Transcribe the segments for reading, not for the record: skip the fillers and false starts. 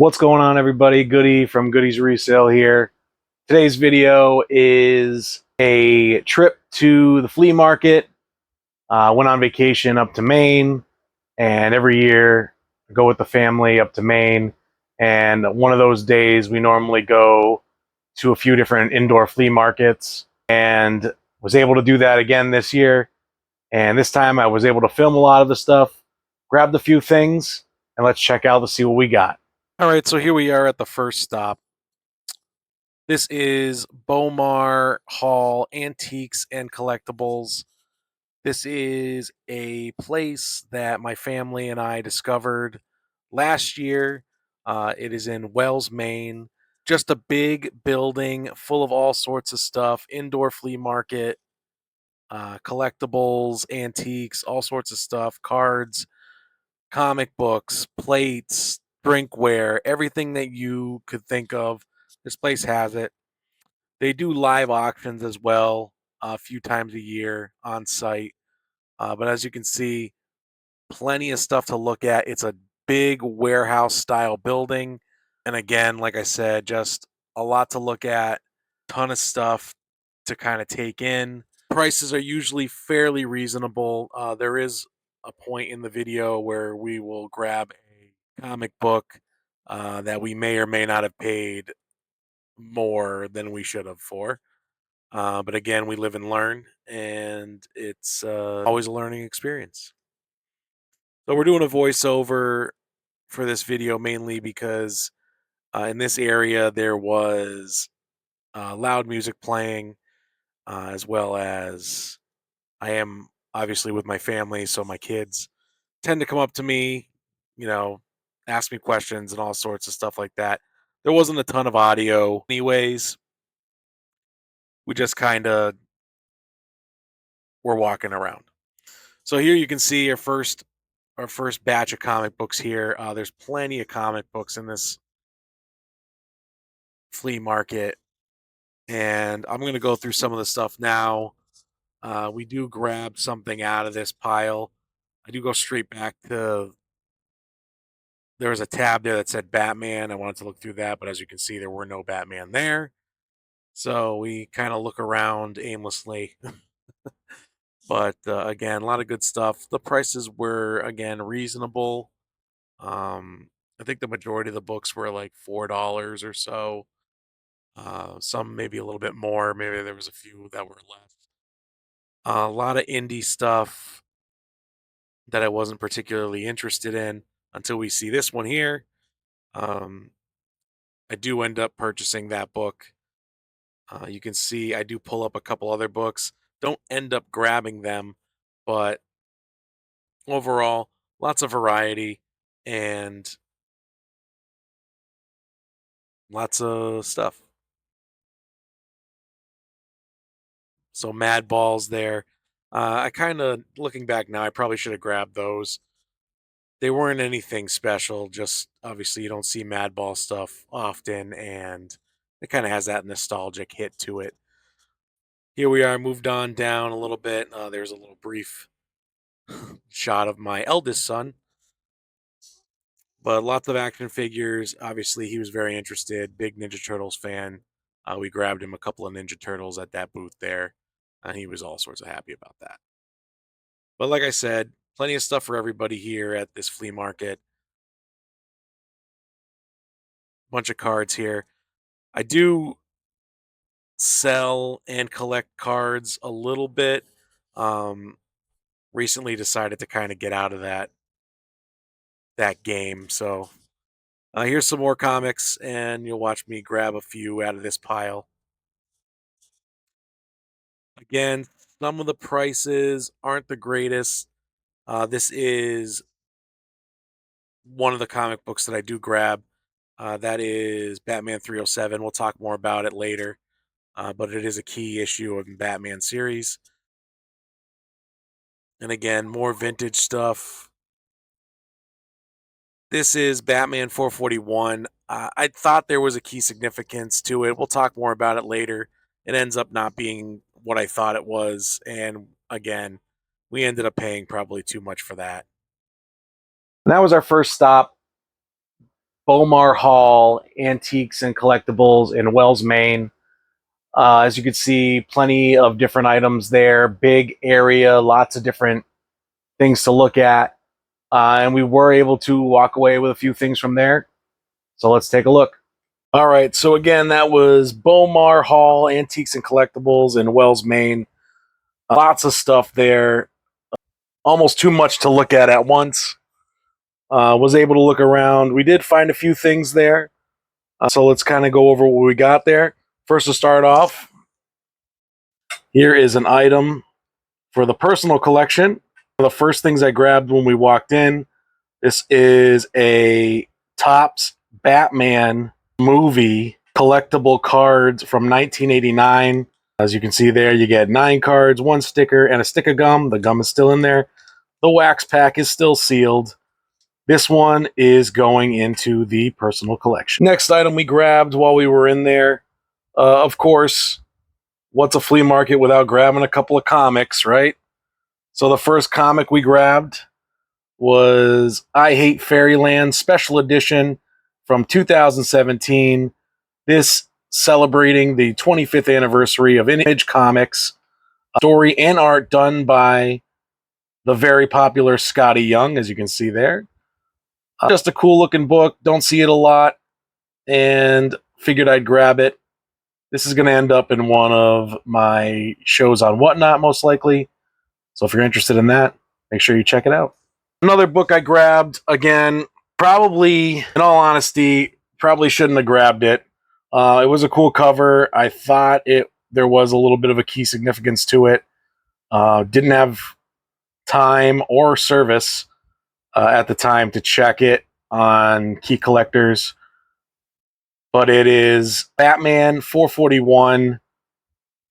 What's going on, everybody? Goody from Goody's Resale here. Today's video is a trip to the flea market. Went on vacation up to Maine, and every year I go with the family up to Maine. And one of those days we normally go to a few different indoor flea markets, and was able to do that again this year. And this time I was able to film a lot of the stuff, grabbed a few things, and let's check out to see what we got. All right, so here we are at the first stop. This is Bomar Hall Antiques and Collectibles. This is a place that my family and I discovered last year. It is in Wells, Maine. Just a big building full of all sorts of stuff, indoor flea market, collectibles, antiques, all sorts of stuff, cards, comic books, plates, drinkware, everything that you could think of. This place has it. They do live auctions as well a few times a year on site. But as you can see, plenty of stuff to look at. It's a big warehouse style building. And again, like I said, just a lot to look at, ton of stuff to kind of take in. Prices are usually fairly reasonable. There is a point in the video where we will grab a comic book that we may or may not have paid more than we should have for. But again, we live and learn, and it's always a learning experience. So we're doing a voiceover for this video mainly because in this area there was loud music playing, as well as I am obviously with my family, so my kids tend to come up to me, you know, ask me questions and all sorts of stuff like that. There wasn't a ton of audio, anyways. We just kind of were walking around. So here you can see our first batch of comic books here. There's plenty of comic books in this flea market, and I'm going to go through some of the stuff now. We do grab something out of this pile. I do go straight back to there was a tab there that said Batman. I wanted to look through that, but as you can see, there were no Batman there. So we kind of look around aimlessly. But again, a lot of good stuff. The prices were again reasonable. I think the majority of the books were like $4 or so. Some maybe a little bit more. Maybe there was a few that were less. A lot of indie stuff that I wasn't particularly interested in until we see this one here. Um, I do end up purchasing that book. You can see I do pull up a couple other books. Don't end up grabbing them, but overall, lots of variety and lots of stuff. So Mad Balls there. I kind of looking back now, I probably should have grabbed those. They weren't anything special. Just obviously you don't see Mad Ball stuff often, and it kind of has that nostalgic hit to it. Here we are, moved on down a little bit. There's a little brief shot of my eldest son, but lots of action figures. Obviously, he was very interested. Big Ninja Turtles fan. We grabbed him a couple of Ninja Turtles at that booth there, and he was all sorts of happy about that. But like I said, plenty of stuff for everybody here at this flea market. Bunch of cards here. I do sell and collect cards a little bit. Um, Recently decided to kind of get out of that game. So here's some more comics, and you'll watch me grab a few out of this pile. Again, some of the prices aren't the greatest. This is one of the comic books that I do grab. That is Batman 307. We'll talk more about it later, but it is a key issue of the Batman series. And again, more vintage stuff. This is Batman 441. I thought there was a key significance to it. We'll talk more about it later. It ends up not being what I thought it was. And again, we ended up paying probably too much for that. And that was our first stop, Bomar Hall Antiques and Collectibles in Wells, Maine. As you can see, plenty of different items there, big area, lots of different things to look at. And we were able to walk away with a few things from there. So let's take a look. All right. So again, that was Bomar Hall Antiques and Collectibles in Wells, Maine. Lots of stuff there. Almost too much to look at once. Was able to look around. We did find a few things there. So let's kind of go over what we got there. First, to start off, here is an item for the personal collection. One of the first things I grabbed when we walked in, this is a Topps Batman movie collectible cards from 1989. As you can see there, you get 9 cards, 1 sticker, and a stick of gum. The gum is still in there. The wax pack is still sealed. This one is going into the personal collection. Next item we grabbed while we were in there, of course, what's a flea market without grabbing a couple of comics, right? So the first comic we grabbed was I Hate Fairyland Special Edition from 2017. This celebrating the 25th anniversary of Image Comics. Story and art done by the very popular Scotty Young, as you can see there. Just a cool looking book. Don't see it a lot, and figured I'd grab it. This is going to end up in one of my shows on Whatnot, most likely. So if you're interested in that, make sure you check it out. Another book I grabbed, again, probably, in all honesty, probably shouldn't have grabbed it. It was a cool cover. I thought there was a little bit of a key significance to it. Didn't have time or service at the time to check it on Key Collectors. But it is Batman 441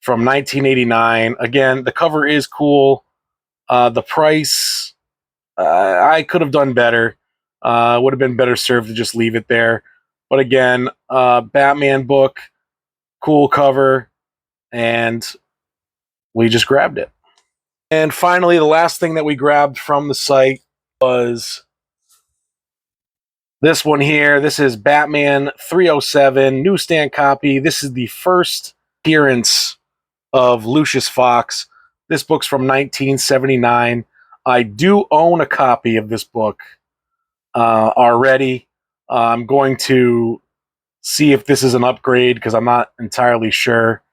from 1989. Again, the cover is cool. The price, I could have done better. Would have been better served to just leave it there. But again, Batman book, cool cover, and we just grabbed it. And finally, the last thing that we grabbed from the site was this one here. This is Batman 307 newsstand copy. This is the first appearance of Lucius Fox. This book's from 1979. I do own a copy of this book already. I'm going to see if this is an upgrade because I'm not entirely sure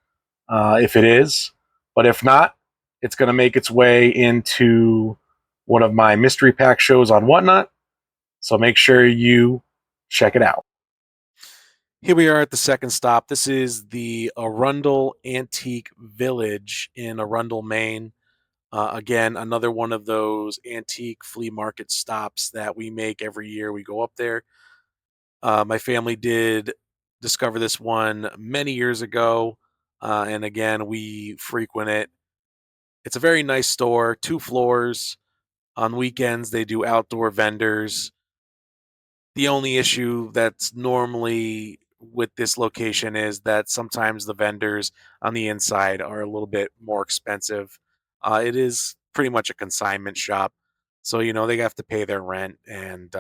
if it is. But if not, it's going to make its way into one of my mystery pack shows on Whatnot. So make sure you check it out. Here we are at the second stop. This is the Arundel Antique Village in Arundel, Maine. Again, another one of those antique flea market stops that we make every year. We go up there. My family did discover this one many years ago. And again, we frequent it. It's a very nice store, 2 floors. On weekends, they do outdoor vendors. The only issue that's normally with this location is that sometimes the vendors on the inside are a little bit more expensive. It is pretty much a consignment shop, so they have to pay their rent and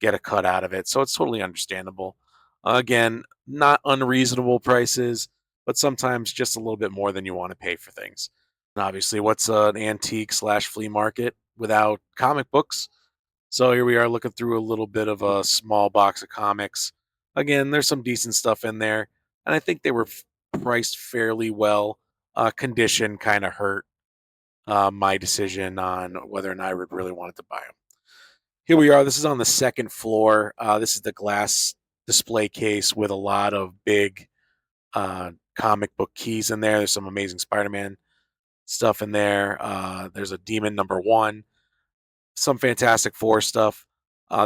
get a cut out of it. So it's totally understandable. Again, not unreasonable prices, but sometimes just a little bit more than you want to pay for things. And obviously, what's an antique slash flea market without comic books? So here we are looking through a little bit of a small box of comics. Again, there's some decent stuff in there, and I think they were priced fairly well. Condition kind of hurt my decision on whether or not I would really wanted to buy them. Here we are. This is on the second floor. This is the glass display case with a lot of big comic book keys in there. There's some amazing Spider-Man stuff in there. There's a Demon #1. Some Fantastic Four stuff.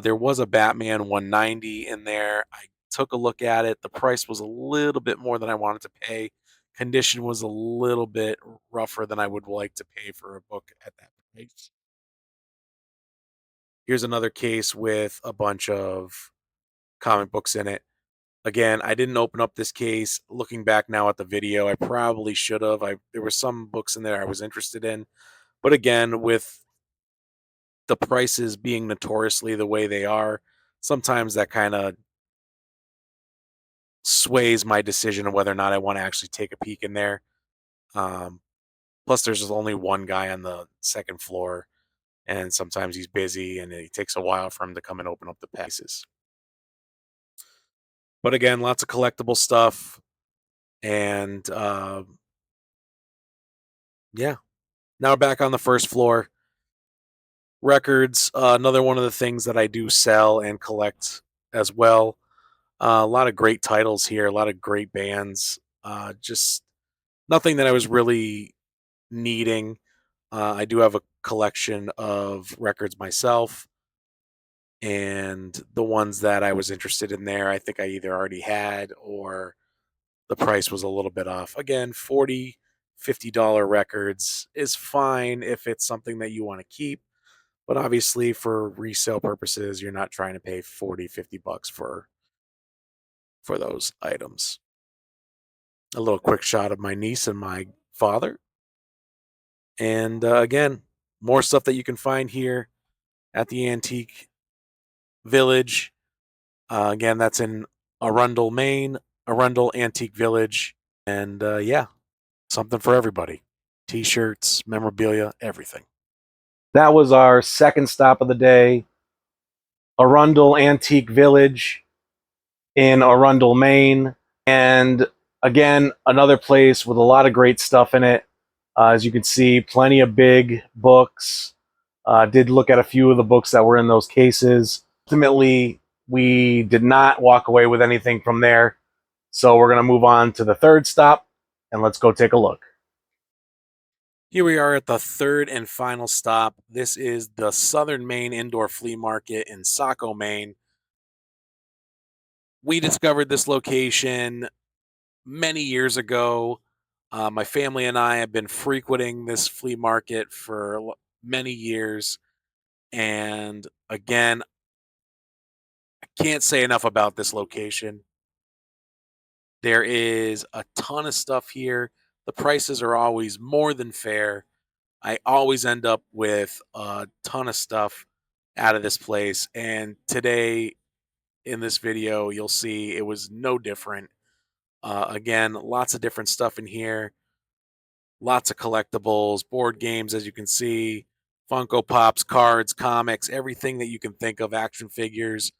There was a Batman 190 in there. I took a look at it. The price was a little bit more than I wanted to pay. Condition was a little bit rougher than I would like to pay for a book at that price. Here's another case with a bunch of comic books in it. Again, I didn't open up this case. Looking back now at the video, I probably should have. There were some books in there I was interested in. But again, with the prices being notoriously the way they are, sometimes that kind of sways my decision of whether or not I want to actually take a peek in there. Um, Plus, there's just only one guy on the second floor, and sometimes he's busy, and it takes a while for him to come and open up the pieces. But again, lots of collectible stuff, and yeah. Now back on the first floor, records. Another one of the things that I do sell and collect as well. A lot of great titles here, a lot of great bands. Just nothing that I was really needing. I do have a collection of records myself, and the ones that I was interested in there, I think I either already had or the price was a little bit off. Again, 40, $50 records is fine if it's something that you want to keep. But obviously, for resale purposes, you're not trying to pay 40, $50 for those items. A little quick shot of my niece and my father. And again, more stuff that you can find here at the Antique Village. Again, that's in Arundel, Maine, Arundel Antique Village. And yeah, something for everybody. T-shirts, memorabilia, everything. That was our second stop of the day, Arundel Antique Village in Arundel, Maine. And again, another place with a lot of great stuff in it. As you can see, plenty of big books. Did look at a few of the books that were in those cases. Ultimately, we did not walk away with anything from there. So we're going to move on to the third stop, and let's go take a look. Here we are at the third and final stop. This is the Southern Maine Indoor Flea Market in Saco, Maine. We discovered this location many years ago. My family and I have been frequenting this flea market for many years. And again, I can't say enough about this location. There is a ton of stuff here. The prices are always more than fair. I always end up with a ton of stuff out of this place. And today in this video, you'll see it was no different. Again, lots of different stuff in here. Lots of collectibles, board games, as you can see, Funko Pops, cards, comics, everything that you can think of, action figures.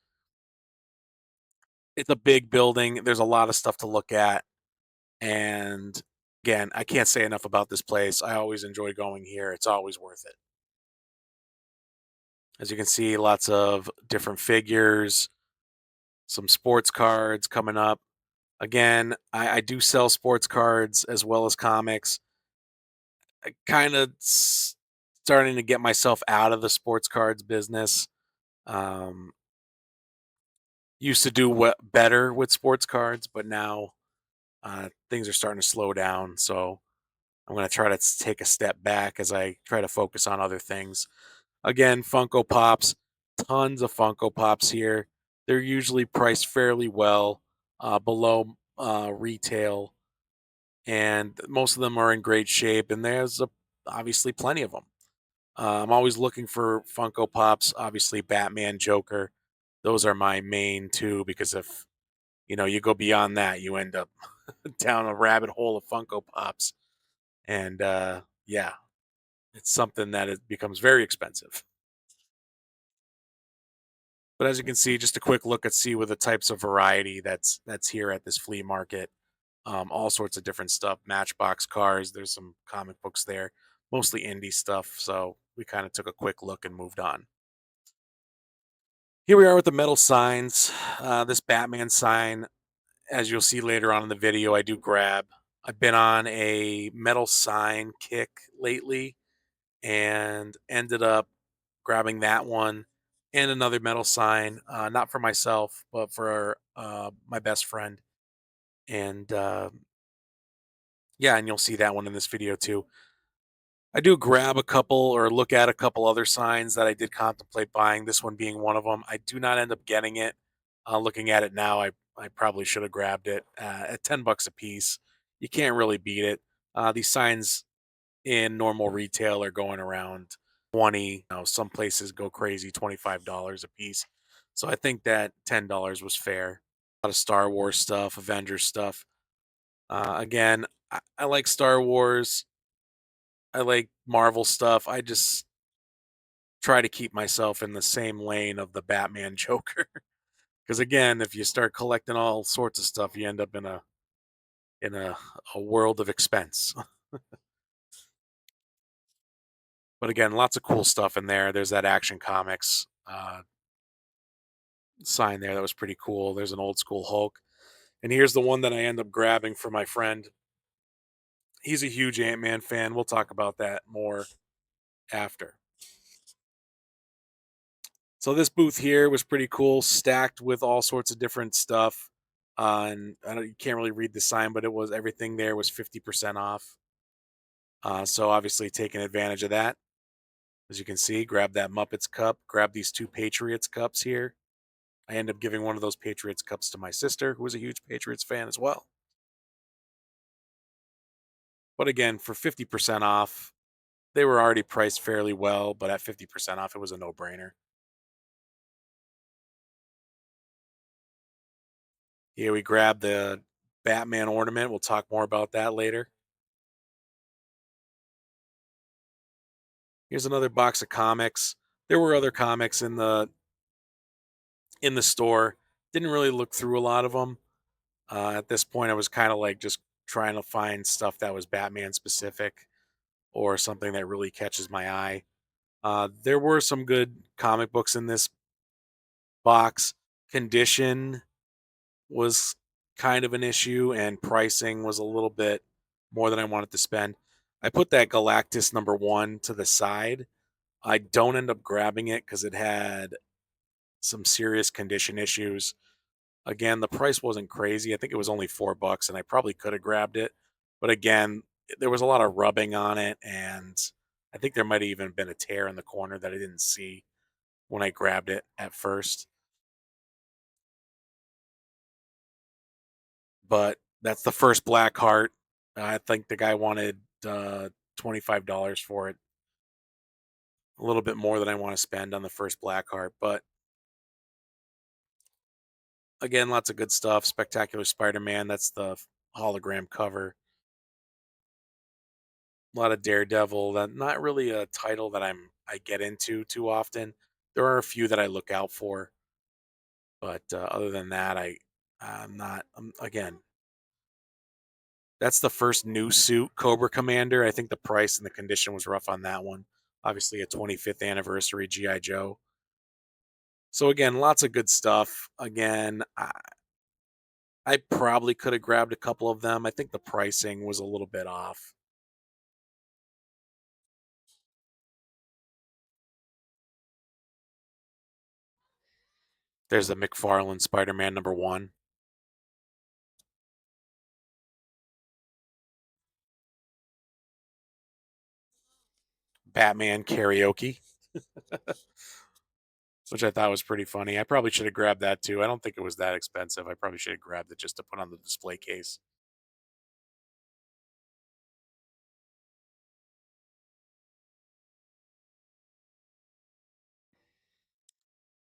It's a big building. There's a lot of stuff to look at. And again, I can't say enough about this place. I always enjoy going here. It's always worth it. As you can see, lots of different figures, some sports cards coming up. Again, I do sell sports cards as well as comics. I kind of starting to get myself out of the sports cards business. Um, Used to do better with sports cards, but now things are starting to slow down. So I'm going to try to take a step back as I try to focus on other things. Again, Funko Pops, tons of Funko Pops here. They're usually priced fairly well, below retail, and most of them are in great shape. And there's obviously plenty of them. I'm always looking for Funko Pops. Obviously, Batman, Joker, those are my main two because if you go beyond that, you end up down a rabbit hole of Funko Pops, and yeah, it's something that it becomes very expensive. But as you can see, just a quick look at see with the types of variety that's here at this flea market. All sorts of different stuff, Matchbox cars. There's some comic books there, mostly indie stuff. So we kind of took a quick look and moved on. Here we are with the metal signs. This Batman sign, as you'll see later on in the video, I do grab. I've been on a metal sign kick lately and ended up grabbing that one and another metal sign, not for myself, but for my best friend. And yeah, and you'll see that one in this video too. I do grab a couple or look at a couple other signs that I did contemplate buying, this one being one of them. I do not end up getting it. Looking at it now, I probably should have grabbed it at $10 a piece. You can't really beat it. These signs in normal retail are going around 20. Some places go crazy, $25 a piece. So I think that $10 was fair. A lot of Star Wars stuff, Avengers stuff. Again, I like Star Wars. I like Marvel stuff. I just try to keep myself in the same lane of the Batman Joker. Because again, if you start collecting all sorts of stuff, you end up in a world of expense. But again, lots of cool stuff in there. There's that Action Comics sign there that was pretty cool. There's an old school Hulk. And here's the one that I end up grabbing for my friend. He's a huge Ant-Man fan. We'll talk about that more after. So this booth here was pretty cool, stacked with all sorts of different stuff. And you can't really read the sign, but it was everything there was 50% off. So obviously taking advantage of that. As you can see, grab that Muppets cup, grab these 2 Patriots cups here. I end up giving one of those Patriots cups to my sister, who was a huge Patriots fan as well. But again, for 50% off, they were already priced fairly well, but at 50% off, it was a no-brainer. Here we grab the Batman ornament. We'll talk more about that later. Here's another box of comics. There were other comics in the store. Didn't really look through a lot of them. At this point, I was kind of like just trying to find stuff that was Batman specific or something that really catches my eye. There were some good comic books in this box. Condition was kind of an issue, and pricing was a little bit more than I wanted to spend. I put that Galactus #1 to the side. I don't end up grabbing it because it had some serious condition issues. Again, the price wasn't crazy. I think it was only $4, and I probably could have grabbed it. But again, there was a lot of rubbing on it, and I think there might have even been a tear in the corner that I didn't see when I grabbed it at first. But that's the first Black Heart. I think the guy wanted $25 for it. A little bit more than I want to spend on the first Black Heart. But again, lots of good stuff. Spectacular Spider-Man. That's the hologram cover. A lot of Daredevil. That not really a title that I get into too often. There are a few that I look out for, but other than that, I'm not. Again, that's the first new suit, Cobra Commander. I think the price and the condition was rough on that one. Obviously, a 25th anniversary GI Joe. So again, lots of good stuff. Again, I probably could have grabbed a couple of them. I think the pricing was a little bit off. There's the McFarlane Spider-Man #1. Batman karaoke, which I thought was pretty funny. I probably should have grabbed that too. I don't think it was that expensive. I probably should have grabbed it just to put on the display case.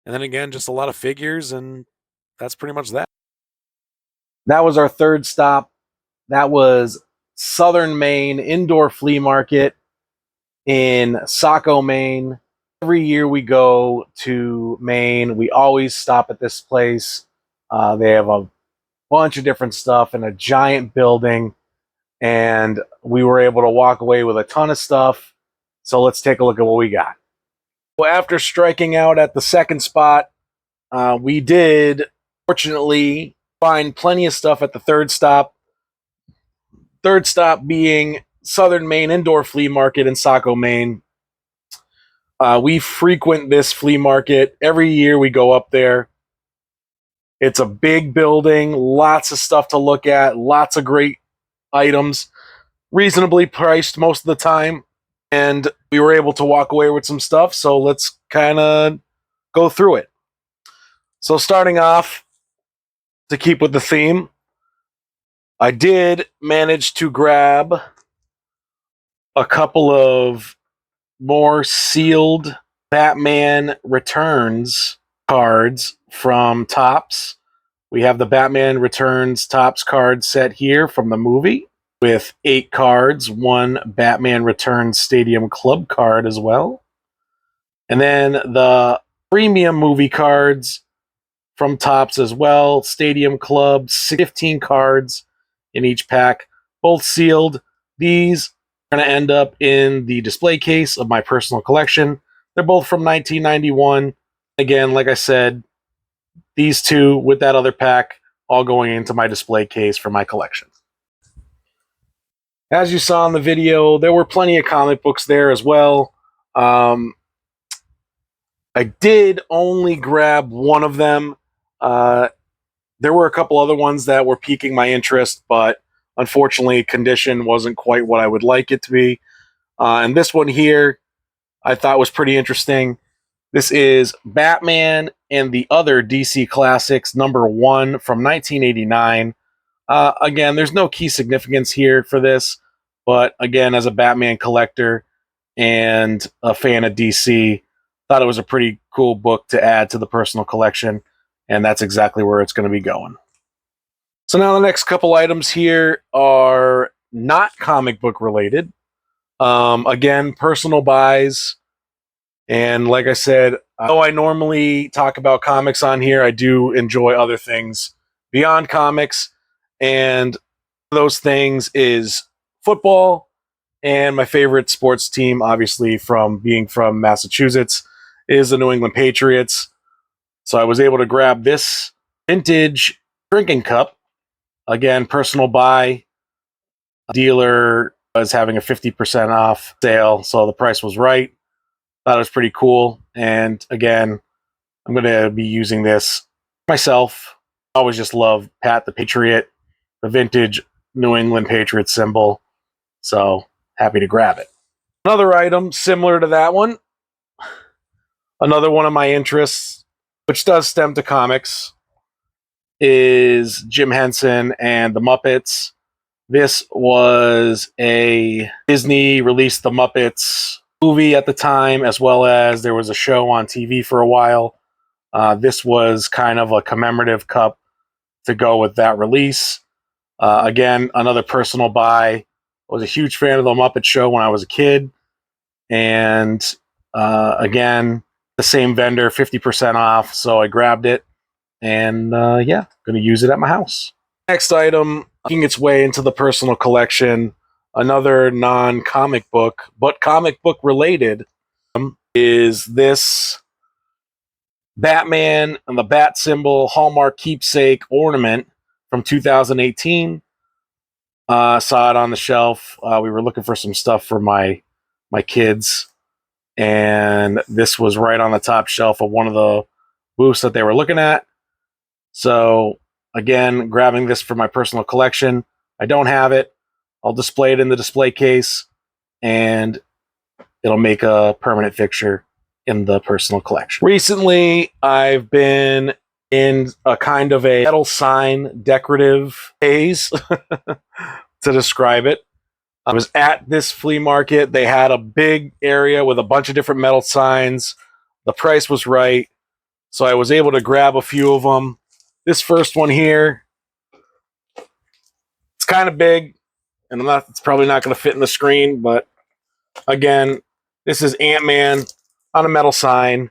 And then again, just a lot of figures, and that's pretty much that. That was our third stop. That was Southern Maine Indoor Flea Market in Saco, Maine. Every year we go to Maine, we always stop at this place. They have a bunch of different stuff in a giant building, and we were able to walk away with a ton of stuff. So let's take a look at what we got. Well, after striking out at the second spot, we did, fortunately, find plenty of stuff at the third stop. Third stop being Southern Maine Indoor Flea Market in Saco, Maine. We frequent this flea market. Every year we go up there. It's a big building, lots of stuff to look at, lots of great items, reasonably priced most of the time. And we were able to walk away with some stuff, so let's kind of go through it. So starting off, to keep with the theme, I did manage to grab a couple of more sealed Batman Returns cards from Topps. We have the Batman Returns Topps card set here from the movie with 8 cards, 1 Batman Returns Stadium Club card as well. And then the premium movie cards from Topps as well. Stadium Club, 15 cards in each pack, both sealed. These are going to end up in the display case of my personal collection. They're both from 1991. Again, like I said, these two with that other pack all going into my display case for my collection. As you saw in the video, there were plenty of comic books there as well. I did only grab one of them. There were a couple other ones that were piquing my interest, but unfortunately, condition wasn't quite what I would like it to be. And this one here, I thought was pretty interesting. This is Batman and the Other DC Classics #1 from 1989. Again, there's no key significance here for this, but again, as a Batman collector and a fan of DC, thought it was a pretty cool book to add to the personal collection, and that's exactly where it's going to be going. So now the next couple items here are not comic book related. Again, personal buys. And like I said, though I normally talk about comics on here, I do enjoy other things beyond comics. And those things is football and my favorite sports team, obviously from being from Massachusetts, is the New England Patriots. So I was able to grab this vintage drinking cup. Again, personal buy. Dealer was having a 50% off sale, so the price was right. Thought it was pretty cool. And again, I'm going to be using this myself. I always just love Pat the Patriot, the vintage New England Patriots symbol. So happy to grab it. Another item similar to that one. Another one of my interests, which does stem to comics, is Jim Henson and the Muppets. This was a Disney released the Muppets movie at the time, as well as there was a show on TV for a while. This was kind of a commemorative cup to go with that release. Again, another personal buy. I was a huge fan of the Muppet Show when I was a kid. And again, the same vendor, 50% off. So I grabbed it. And yeah, going to use it at my house. Next item, making its way into the personal collection, another non-comic book, but comic book related, is this Batman and the Bat symbol Hallmark keepsake ornament from 2018. Saw it on the shelf. We were looking for some stuff for my kids, and this was right on the top shelf of one of the booths that they were looking at. So again, grabbing this for my personal collection. I don't have it. I'll display it in the display case, and it'll make a permanent fixture in the personal collection. Recently, I've been in a kind of a metal sign decorative phase to describe it. I was at this flea market. They had a big area with a bunch of different metal signs. The price was right, so I was able to grab a few of them. This first one here, it's kind of big, and it's probably not going to fit in the screen, but again, this is Ant-Man on a metal sign.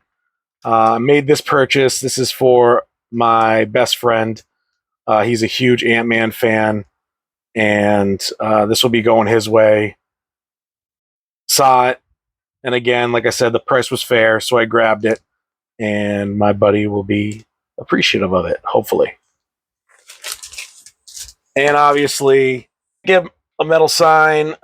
Made this purchase. This is for my best friend. He's a huge Ant-Man fan, and this will be going his way. Saw it, and again, like I said, the price was fair, so I grabbed it, and my buddy will be appreciative of it, hopefully. And obviously, get a metal sign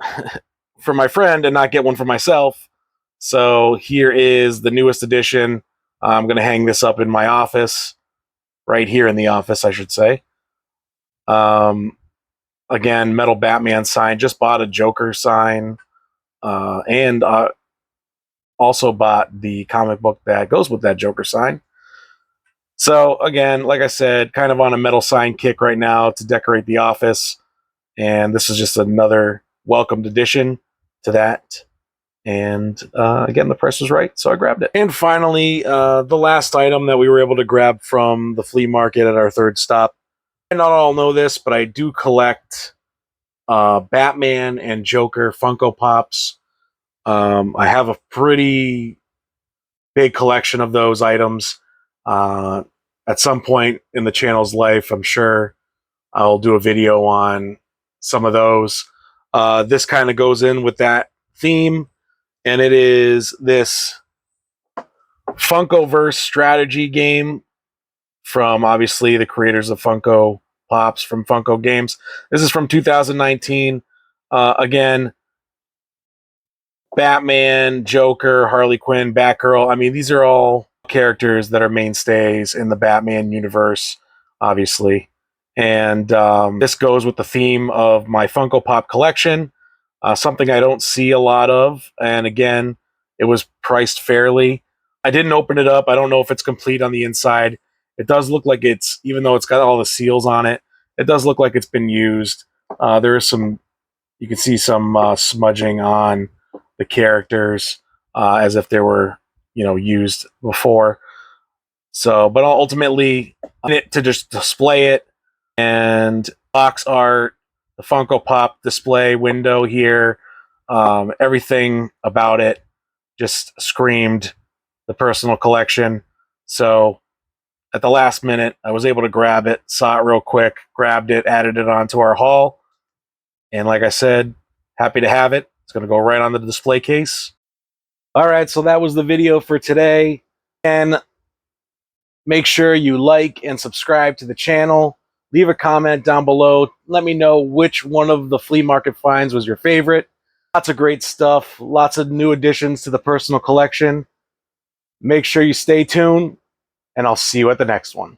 for my friend and not get one for myself. So here is the newest edition. I'm going to hang this up in my office, right here in the office, I should say. Again, metal Batman sign. Just bought a Joker sign, and also bought the comic book that goes with that Joker sign. So again, like I said, kind of on a metal sign kick right now to decorate the office. And this is just another welcomed addition to that. And again, the price was right, so I grabbed it. And finally, the last item that we were able to grab from the flea market at our third stop. I not all know this, but I do collect Batman and Joker Funko Pops. I have a pretty big collection of those items. At some point in the channel's life, I'm sure I'll do a video on some of those. This kind of goes in with that theme, and it is this Funkoverse strategy game from obviously the creators of Funko Pops from Funko Games. This is from 2019. Again, Batman, Joker, Harley Quinn, Batgirl. I mean, these are all characters that are mainstays in the Batman universe, obviously. And this goes with the theme of my Funko Pop collection, something I don't see a lot of. And again, it was priced fairly. I didn't open it up. I don't know if it's complete on the inside. It does look like it's, even though it's got all the seals on it, it does look like it's been used. There is some, you can see some smudging on the characters as if they were, used before. So, but ultimately, in it to just display it, and box art, the Funko Pop display window here, everything about it just screamed the personal collection. So, at the last minute, I was able to grab it, saw it real quick, grabbed it, added it onto our haul, and like I said, happy to have it. It's going to go right on the display case. All right, so that was the video for today. And make sure you like and subscribe to the channel. Leave a comment down below. Let me know which one of the flea market finds was your favorite. Lots of great stuff. Lots of new additions to the personal collection. Make sure you stay tuned, and I'll see you at the next one.